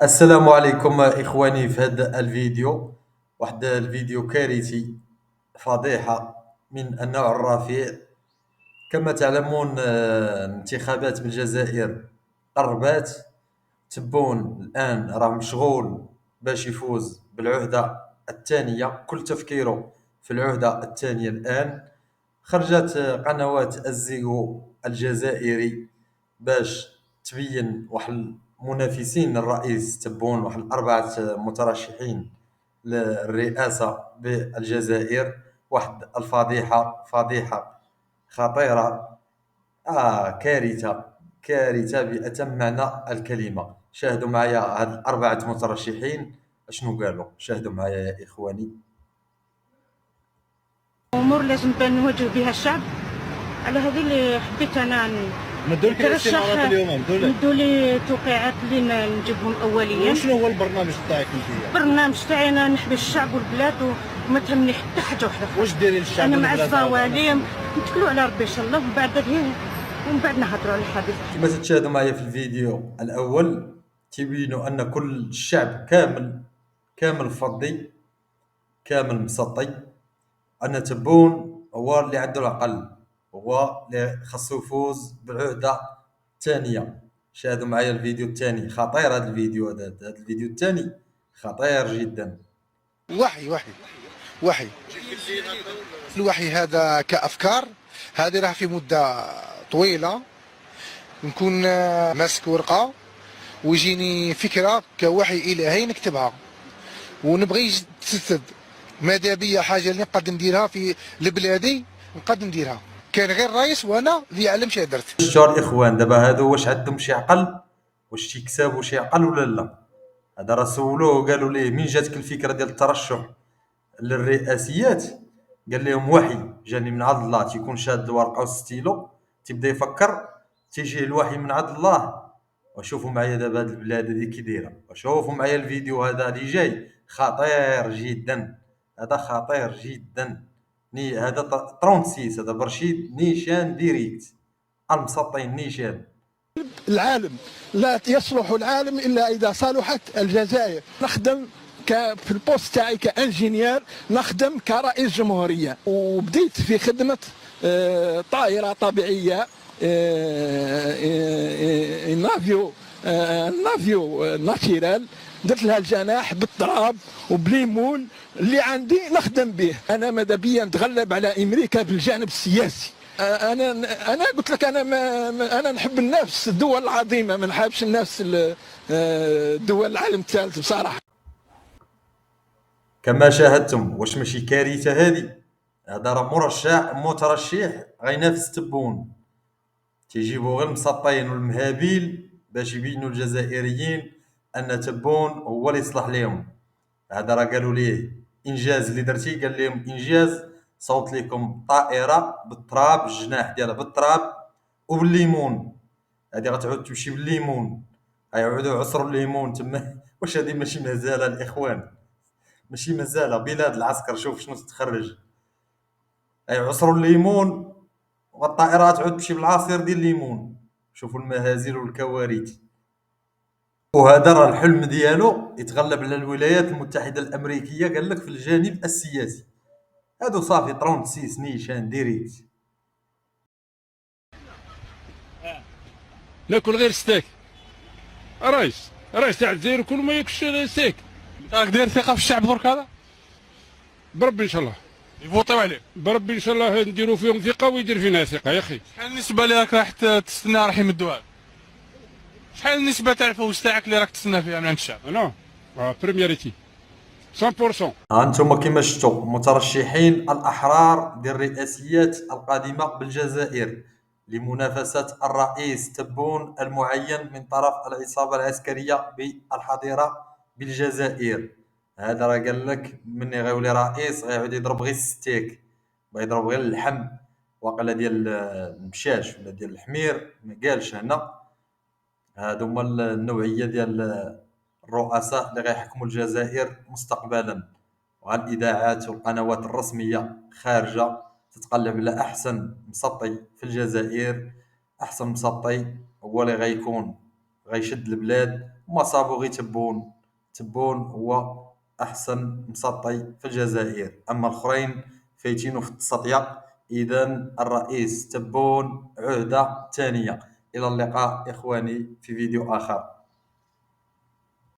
السلام عليكم إخواني. في هذا الفيديو، واحد الفيديو كارثي، فضيحة من النوع الرفيع. كما تعلمون الانتخابات بالجزائر قربات. تبون الآن راه مشغول باش يفوز بالعهدة الثانية، كل تفكيره في العهدة الثانية الآن. خرجت قنوات الزيغو الجزائري باش تبين واحد المنافسين للرئيس، تبون واحد الأربعة مترشحين للرئاسة بالجزائر. واحد الفضيحة، فضيحة خطيرة. كارثة، كارثة بأتم معنى الكلمة. شاهدوا معايا هاد الأربعة مترشحين أشنو قالوا، شاهدوا معايا يا إخواني. امور لازم نواجه بها الشعب. على هذه اللي حبيت انا مدوا لك الاستمارات اليوم، مدوا لي توقيعات اللي نجيبهم اوليا. وشنو هو البرنامج تاعك انت؟ البرنامج تاعي انا نحبي الشعب والبلاد وما تهمني حتى حاجه واحده اخرى. واش ديري للشعب؟ انا مع الظوالم نتكلوا على ربي ان شاء الله، ومن بعد نهضروا على الحديث. كما تشاهدوا معايا في الفيديو الأول، تبينوا أن كل الشعب كامل، كامل فضي، كامل مسطي. أن تبون هو اللي عنده العقل، هو اللي خاصو يفوز بالعهدة الثانية. شاهدوا معايا الفيديو الثاني، خطير هذا الفيديو. هذا الفيديو الثاني خطير جدا. وحي الوحي هذا كأفكار، هذه راه في مدة طويلة نكون ماسك ورقة ويجيني فكرة كوحي إلهي نكتبها ونبغي تسد. ماذا بيا حاجة اللي نقدر نديرها في لبلادي نقدر نديرها. كان غير الرئيس وانا اللي يعلم شي درت. شتو الإخوان دابا هادو واش عندهم شي عقل؟ واش تيكسبوا شي عقل ولا لا؟ هذا راه سولوه قالوا ليه من جاتك الفكرة ديال الترشح للرئاسيات؟ قال لهم وحي جاني من عند الله. تيكون شاد الورقه والستيلو، تيبدا يفكر، تيجيه الوحي من عند الله. وشوفوا معايا دابا هاد البلاد هادي كي دايره، وشوفوا معايا الفيديو هذا اللي جاي خطير جدا. هذا خطير جدا. هذا 36، هذا برشيد نيشان ديريكت، المسطين نيشان. العالم لا يصلح العالم الا اذا صلحت الجزائر. نخدم في البوست تاعي كانجينير، نخدم كرئيس جمهوريه، وبديت في خدمه طائره طبيعيه، نافيو ناتشيرال. درت لها الجناح بالتراب وبليمون اللي عندي نخدم به. انا ماذا بيا نتغلب على امريكا بالجانب السياسي. انا قلت لك انا نحب النفس الدول العظيمه، ما نحبش النفس دول العالم الثالث بصراحه. كما شاهدتم، واش ماشي كارثه هذه؟ هذا راه مترشح غينافس تبون. تيجيبوا غير المسطين والمهابيل باش يبينوا الجزائريين ان تبون هو اللي يصلح لهم. هذا راه قالوا ليه انجاز اللي درتي، قال لهم انجاز صوت لكم طائره بالتراب، الجناح ديالها بالتراب وبالليمون. هذه غتعود تمشي بالليمون، غيعودوا يعصروا الليمون تما. واش هذه ماشي مزاله الاخوان؟ ماشي مزاله بلاد العسكر. شوف شنو تتخرج، غيعصروا الليمون والطائرة تعود تمشي بالعصير ديال الليمون. شوفوا المهازل والكوارث. وهذا راه الحلم ديالو يتغلب على الولايات المتحدة الأمريكية، قال لك في الجانب السياسي. هادو صافي 36 نيشان ديريكت. ناكل غير ستيك. رئيس تاع الجزائر كل ما ياكلش ستيك. راك داير ثقه في الشعب درك هذا؟ بربي ان شاء الله يفوتيو عليه. بربي ان شاء الله نديروا فيهم ثقه ويدير فينا ثقه يا اخي. شحال النسبه اللي راك راح تستنى راح يمدوها؟ شحال النسبه تاع الفوز تاعك اللي راك تستنى فيها من عند الشعب؟ انا بريميريتي 100%. ها انتم كيما شفتوا مترشحين الأحرار ديال الرئاسيات القادمة بالجزائر لمنافسة الرئيس تبون المعين من طرف العصابة العسكرية بالحظيرة بالجزائر. هذا راه قال لك مني غيولي رئيس غيعود يضرب غير الستيك، بيضرب غير اللحم واقيلا ديال المشاش ولا ديال الحمير، ما قالش هنا. هادو هما النوعية ديال الرؤساء اللي غيحكموا الجزائر مستقبلا. وعلى الإذاعات والقنوات الرسمية خارجة تتقلب على أحسن مسطي في الجزائر. أحسن مسطي هو اللي غيكون غيشد البلاد، وما صابو غير تبون. تبون هو احسن مسطي في الجزائر، اما الاخرين فايتينو في التسطيه. اذا الرئيس تبون عهده ثانيه. الى اللقاء اخواني في فيديو اخر.